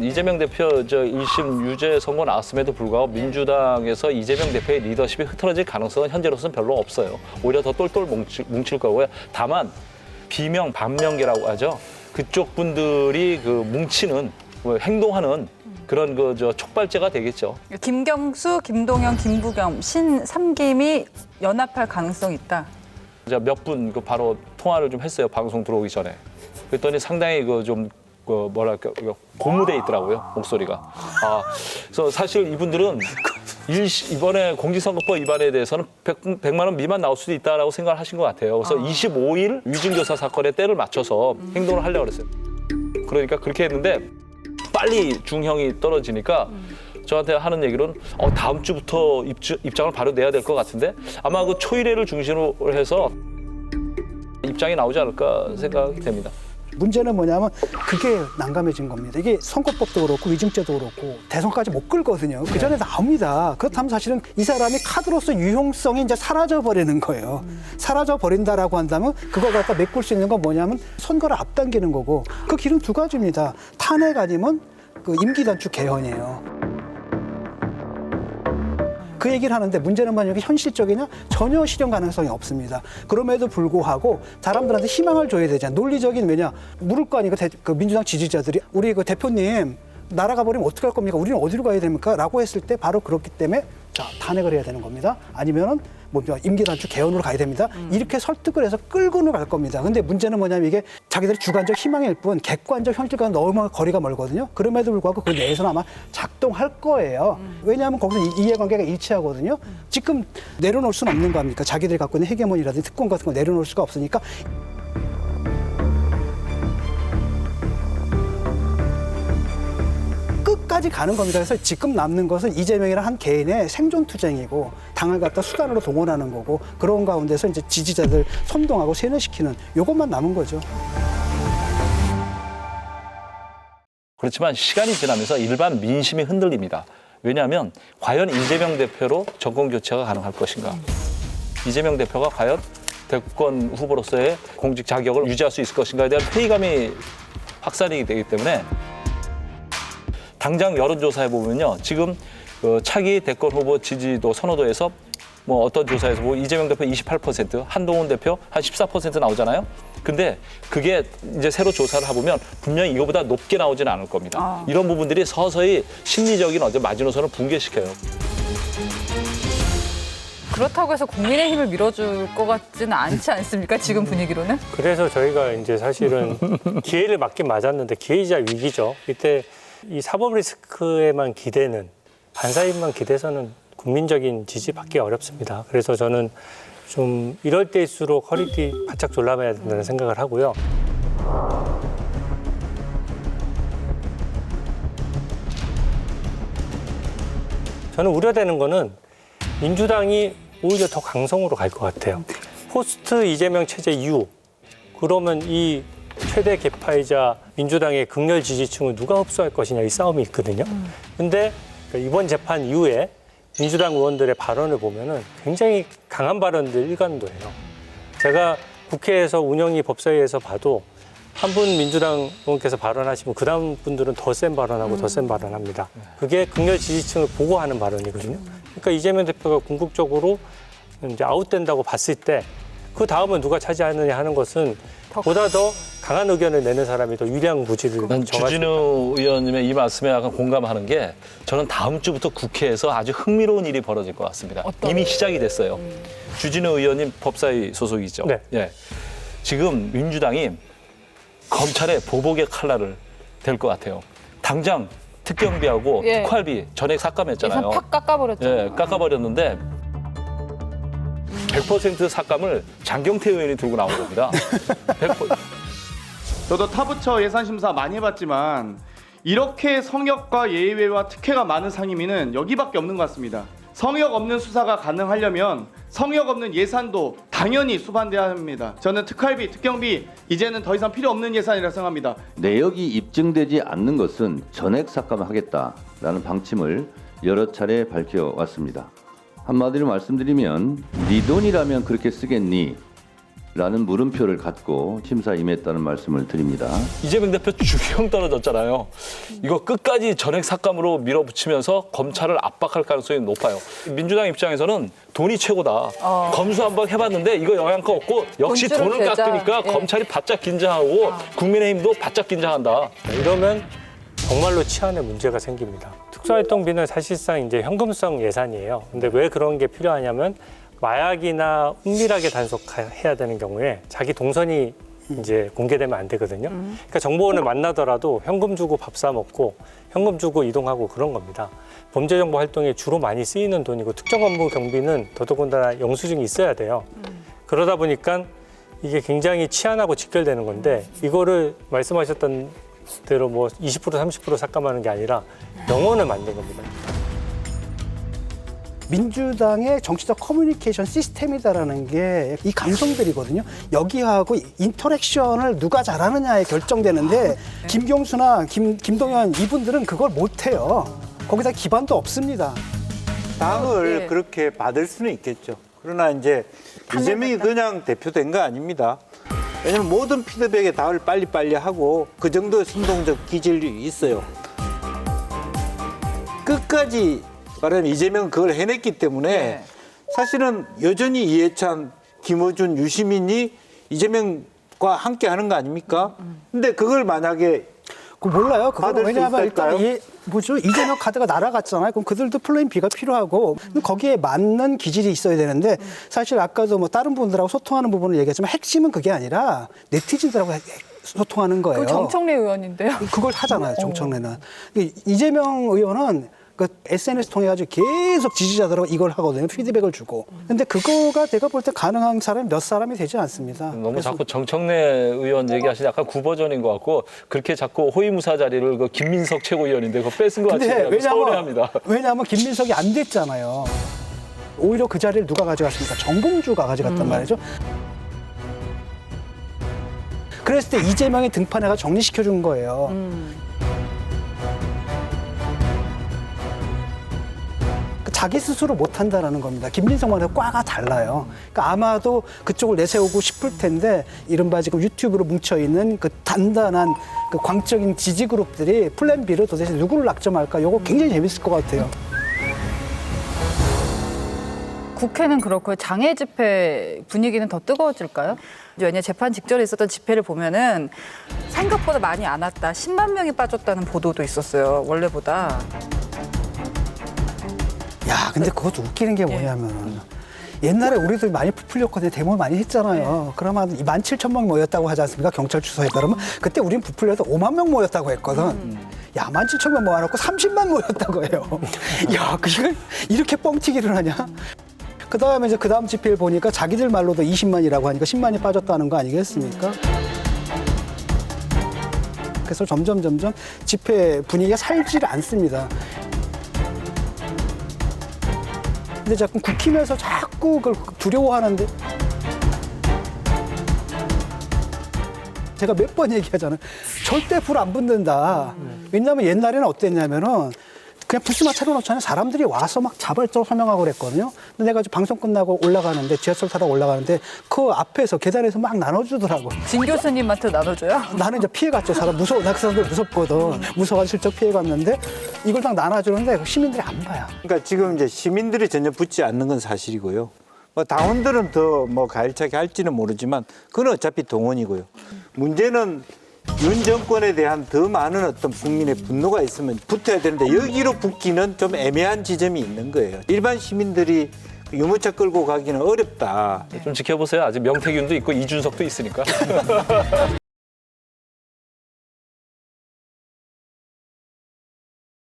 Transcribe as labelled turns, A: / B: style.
A: 이재명 대표 1심 유죄 선고 나왔음에도 불구하고 민주당에서 이재명 대표의 리더십이 흐트러질 가능성은 현재로서는 별로 없어요. 오히려 더 똘똘 뭉칠 거고요. 다만 비명 반명계라고 하죠. 그쪽 분들이 그 뭉치는 행동하는 그런 촉발제가 되겠죠.
B: 김경수, 김동연, 김부겸, 신삼김이 연합할 가능성이 있다.
A: 몇 분 바로 통화를 좀 했어요. 방송 들어오기 전에. 그랬더니 상당히 뭐랄까 고무돼 있더라고요. 목소리가. 그래서 사실 이분들은 이번에 공직선거법 위반에 대해서는 100만 원 미만 나올 수도 있다라고 생각을 하신 것 같아요. 그래서 25일 위증교사 사건에 때를 맞춰서 행동을 하려고 그랬어요. 그러니까 그렇게 했는데 빨리 중형이 떨어지니까 저한테 하는 얘기로는 다음 주부터 입장을 바로 내야 될 것 같은데 아마 그 초일회를 중심으로 해서 입장이 나오지 않을까 생각이 됩니다.
C: 문제는 뭐냐면 그게 난감해진 겁니다. 이게 선거법도 그렇고 위증죄도 그렇고 대선까지 못 끌거든요. 그 전에 나옵니다. 그렇다면 사실은 이 사람이 카드로서 유용성이 이제 사라져버리는 거예요. 사라져버린다라고 한다면 그거 갖다 메꿀 수 있는 건 뭐냐면 선거를 앞당기는 거고 그 길은 두 가지입니다. 탄핵 아니면 그 임기 단축 개헌이에요. 그 얘기를 하는데 문제는 뭐냐면 현실적이냐? 전혀 실현 가능성이 없습니다. 그럼에도 불구하고 사람들한테 희망을 줘야 되잖아요. 논리적인 왜냐? 물을 거 아니까 그 민주당 지지자들이 우리 그 대표님 날아가 버리면 어떻게 할 겁니까? 우리는 어디로 가야 됩니까? 라고 했을 때 바로 그렇기 때문에 자, 탄핵을 해야 되는 겁니다. 아니면은 임기 단축 개헌으로 가야 됩니다. 이렇게 설득을 해서 끌고는 갈 겁니다. 근데 문제는 뭐냐면 이게 자기들의 주관적 희망일 뿐 객관적 현실과는 너무 거리가 멀거든요. 그럼에도 불구하고 그 내에서는 아마 작동할 거예요. 왜냐하면 거기서 이해관계가 일치하거든요. 지금 내려놓을 수는 없는 거 아닙니까? 자기들이 갖고 있는 헤게모니라든지 특권 같은 거 내려놓을 수가 없으니까 끝까지 가는 겁니다. 그래서 지금 남는 것은 이재명이라는 한 개인의 생존 투쟁이고 당을 갖다 수단으로 동원하는 거고 그런 가운데서 이제 지지자들 선동하고 세뇌시키는 요것만 남은 거죠.
A: 그렇지만 시간이 지나면서 일반 민심이 흔들립니다. 왜냐하면 과연 이재명 대표로 정권 교체가 가능할 것인가? 이재명 대표가 과연 대권 후보로서의 공직 자격을 유지할 수 있을 것인가에 대한 회의감이 확산이 되기 때문에 당장 여론조사에 보면요. 지금 차기 대권 후보 지지도 선호도에서 어떤 조사에서 이재명 대표 28%, 한동훈 대표 한 14% 나오잖아요. 근데 그게 이제 새로 조사를 해보면 분명히 이거보다 높게 나오지는 않을 겁니다. 이런 부분들이 서서히 심리적인 마지노선을 붕괴시켜요.
B: 그렇다고 해서 국민의힘을 밀어줄 것 같지는 않지 않습니까? 지금 분위기로는?
D: 그래서 저희가 이제 사실은 기회를 맞긴 맞았는데 기회이자 위기죠. 이때 이 사법 리스크에만 기대는 반사임만 기대서는 국민적인 지지 받기 어렵습니다. 그래서 저는 좀 이럴 때일수록 허리띠 바짝 졸라매야 된다는 생각을 하고요. 저는 우려되는 거는 민주당이 오히려 더 강성으로 갈 것 같아요. 포스트 이재명 체제 이후 그러면 이 최대 개파이자 민주당의 극렬 지지층을 누가 흡수할 것이냐 이 싸움이 있거든요. 근데 이번 재판 이후에 민주당 의원들의 발언을 보면은 굉장히 강한 발언들 일관도예요. 제가 국회에서 운영위 법사위에서 봐도 한 분 민주당 의원께서 발언하시면 그 다음 분들은 더 센 발언하고 더 센 발언합니다. 그게 극렬 지지층을 보고하는 발언이거든요. 그러니까 이재명 대표가 궁극적으로 이제 아웃된다고 봤을 때 그 다음은 누가 차지하느냐 하는 것은 보다 더 강한 의견을 내는 사람이 더 유리한 무지를
A: 난
D: 정할 수 있다.
A: 주진우 의원님의 이 말씀에 약간 공감하는 게 저는 다음 주부터 국회에서 아주 흥미로운 일이 벌어질 것 같습니다. 이미 시작이 됐어요. 주진우 의원님 법사위 소속이죠.
D: 네.
A: 예. 지금 민주당이 검찰의 보복의 칼날을 댈 것 같아요. 당장 특경비하고 특활비 전액 삭감했잖아요.
B: 팍 깎아버렸죠.
A: 예, 깎아버렸는데 100% 삭감을 장경태 의원이 들고 나온 겁니다. 100%.
E: 저도 타부처 예산심사 많이 해봤지만 이렇게 성역과 예외와 특혜가 많은 상임위는 여기밖에 없는 것 같습니다. 성역 없는 수사가 가능하려면 성역 없는 예산도 당연히 수반돼야 합니다. 저는 특활비, 특경비 이제는 더 이상 필요 없는 예산이라 생각합니다.
F: 내역이 입증되지 않는 것은 전액 삭감하겠다라는 방침을 여러 차례 밝혀왔습니다. 한마디로 말씀드리면 네 돈이라면 그렇게 쓰겠니? 라는 물음표를 갖고 심사에 임했다는 말씀을 드립니다.
A: 이재명 대표 주경 떨어졌잖아요. 이거 끝까지 전액 삭감으로 밀어붙이면서 검찰을 압박할 가능성이 높아요. 민주당 입장에서는 돈이 최고다. 검수 한번 해봤는데 이거 영향가 없고 역시
B: 돈줄을
A: 돈을
B: 대자.
A: 깎으니까
B: 예.
A: 검찰이 바짝 긴장하고 국민의힘도 바짝 긴장한다.
D: 이러면 정말로 치안에 문제가 생깁니다. 특수활동비는 사실상 이제 현금성 예산이에요. 근데 왜 그런 게 필요하냐면 마약이나 은밀하게 단속해야 되는 경우에 자기 동선이 이제 공개되면 안 되거든요. 그러니까 정보원을 만나더라도 현금 주고 밥 사 먹고 현금 주고 이동하고 그런 겁니다. 범죄정보 활동에 주로 많이 쓰이는 돈이고 특정 업무 경비는 더더군다나 영수증이 있어야 돼요. 그러다 보니까 이게 굉장히 치안하고 직결되는 건데 이거를 말씀하셨던 대로 뭐 20% 30% 삭감하는 게 아니라 영원을 만든 겁니다.
C: 민주당의 정치적 커뮤니케이션 시스템이다라는 게 이 감성들이거든요. 여기하고 인터랙션을 누가 잘하느냐에 결정되는데 김경수나 김동연 이분들은 그걸 못해요. 거기다 기반도 없습니다.
G: 당을
B: 예.
G: 그렇게 받을 수는 있겠죠. 그러나 이제 이재명이 그냥 대표된 거 아닙니다. 왜냐하면 모든 피드백에 답을 빨리빨리 하고 그 정도의 선동적 기질이 있어요. 끝까지 말하면 이재명은 그걸 해냈기 때문에
B: 네.
G: 사실은 여전히 이해찬, 김어준, 유시민이 이재명과 함께 하는 거 아닙니까? 근데 그걸 만약에
C: 그 몰라요. 그거
G: 받을 수
C: 왜냐하면 일단
G: 있을까요?
C: 이재명 카드가 날아갔잖아요. 그럼 그들도 플랜 B가 필요하고 거기에 맞는 기질이 있어야 되는데 사실 아까도 뭐 다른 분들하고 소통하는 부분을 얘기했지만 핵심은 그게 아니라 네티즌들하고 소통하는 거예요.
B: 그 정청래 의원인데요.
C: 그걸 하잖아요. 정청래는. 이재명 의원은 그 SNS 통해 가지고 계속 지지자들하고 이걸 하거든요. 피드백을 주고. 근데 그거가 제가 볼 때 가능한 사람이 몇 사람이 되지 않습니다.
A: 너무 자꾸 정청래 의원 얘기하시니 약간 구버전인 것 같고 그렇게 자꾸 호위무사 자리를 그 김민석 최고위원인데 그거 뺏은 것 같이
C: 근데
A: 서운해합니다.
C: 왜냐하면 김민석이 안 됐잖아요. 오히려 그 자리를 누가 가져갔습니까? 정봉주가 가져갔단 말이죠. 그랬을 때 이재명이 등판해가 정리시켜 준 거예요. 자기 스스로 못한다라는 겁니다. 김민석만의 과가 달라요. 그러니까 아마도 그쪽을 내세우고 싶을 텐데 이른바 지금 유튜브로 뭉쳐있는 그 단단한 그 광적인 지지 그룹들이 플랜 B로 도대체 누구를 낙점할까? 이거 굉장히 재밌을 것 같아요.
B: 국회는 그렇고 장애 집회 분위기는 더 뜨거워질까요? 왜냐 재판 직전에 있었던 집회를 보면은 생각보다 많이 안 왔다. 10만 명이 빠졌다는 보도도 있었어요. 원래보다.
C: 야, 근데 그것도 웃기는 게 뭐냐면 옛날에 우리도 많이 부풀렸거든요. 데모 많이 했잖아요. 그러면 27,000명 모였다고 하지 않습니까? 경찰 주소에 따르면 그때 우린 부풀려서 5만 명 모였다고 했거든. 야, 17,000명 모아놓고 30만 모였다고 해요. 야, 그걸 이렇게 뻥튀기를 하냐? 그다음에 이제 그다음 집회를 보니까 자기들 말로도 20만이라고 하니까 10만이 빠졌다는 거 아니겠습니까? 그래서 점점 집회 분위기가 살지를 않습니다. 근데 자꾸 국힘에서 자꾸 그걸 두려워하는데 제가 몇 번 얘기하잖아요. 절대 불 안 붙는다. 왜냐하면 옛날에는 어땠냐면은 그냥 부스만 차려놓잖아요. 사람들이 와서 막 자발적으로 설명하고 그랬거든요. 근데 내가 방송 끝나고 올라가는데 지하철 타러 올라가는데 그 앞에서 계단에서 막 나눠주더라고.
B: 진 교수님한테 나눠줘요?
C: 나는 이제 피해갔죠. 사람 나 그 사람들 무섭거든. 무서워서 슬쩍 피해갔는데 이걸 딱 나눠주는데 시민들이 안 봐요.
G: 그러니까 지금 이제 시민들이 전혀 붙지 않는 건 사실이고요. 뭐 당원들은 더 뭐 가열차게 할지는 모르지만 그건 어차피 동원이고요. 문제는 윤 정권에 대한 더 많은 어떤 국민의 분노가 있으면 붙어야 되는데 여기로 붙기는 좀 애매한 지점이 있는 거예요. 일반 시민들이 유모차 끌고 가기는 어렵다.
A: 좀 지켜보세요. 아직 명태균도 있고 이준석도 있으니까.